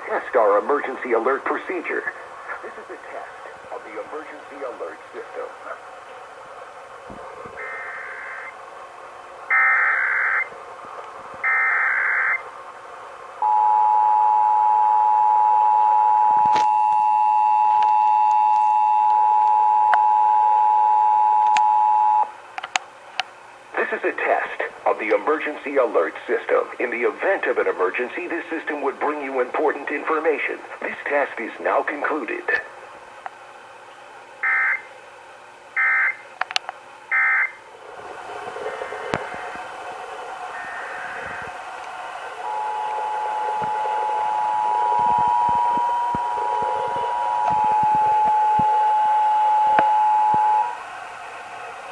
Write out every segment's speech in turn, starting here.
Test our emergency alert procedure. This is a test of the emergency alert system. This is a test of the emergency alert system. In the event of an emergency, this system would bring you important information. This test is now concluded.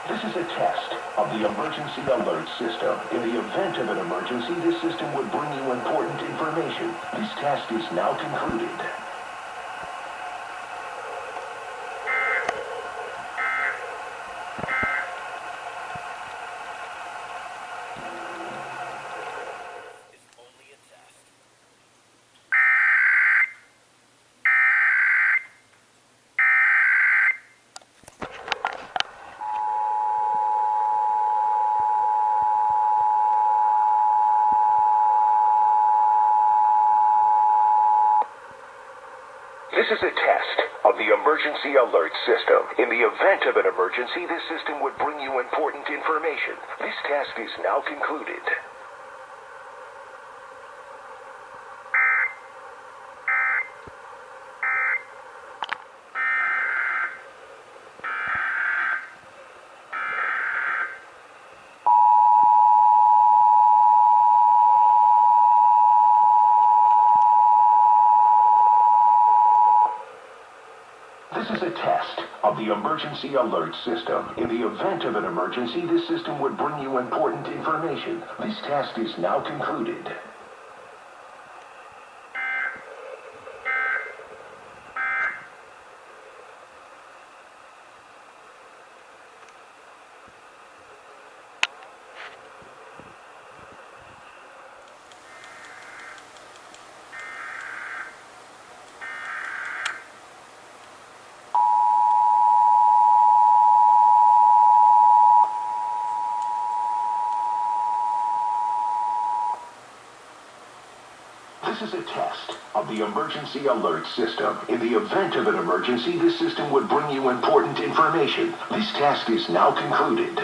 This is a test of the emergency alert system. In the event of an emergency, this system would bring you important information. This test is now concluded. This is a test of the emergency alert system. In the event of an emergency, this system would bring you important information. This test is now concluded. This is a test of the emergency alert system. In the event of an emergency, this system would bring you important information. This test is now concluded. This is a test of the emergency alert system. In the event of an emergency, this system would bring you important information. This test is now concluded.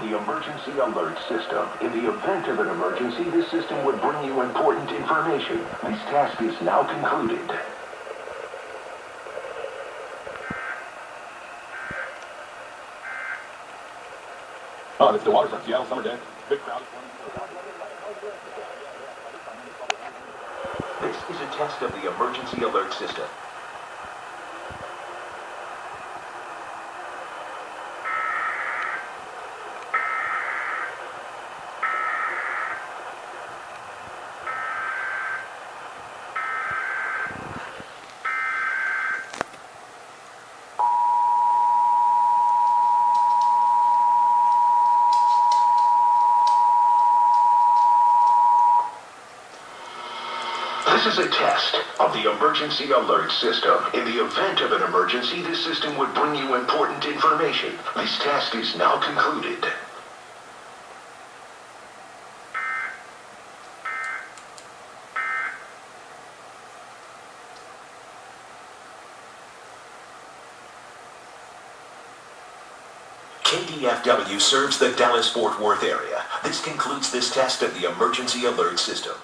The emergency alert system. In the event of an emergency, this system would bring you important information. This test is now concluded. Oh, it's the waterfront Seattle summer day. Big crowd. This is a test of the emergency alert system. This is a test of the emergency alert system. In the event of an emergency, this system would bring you important information. This test is now concluded. KDFW serves the Dallas-Fort Worth area. This concludes this test of the emergency alert system.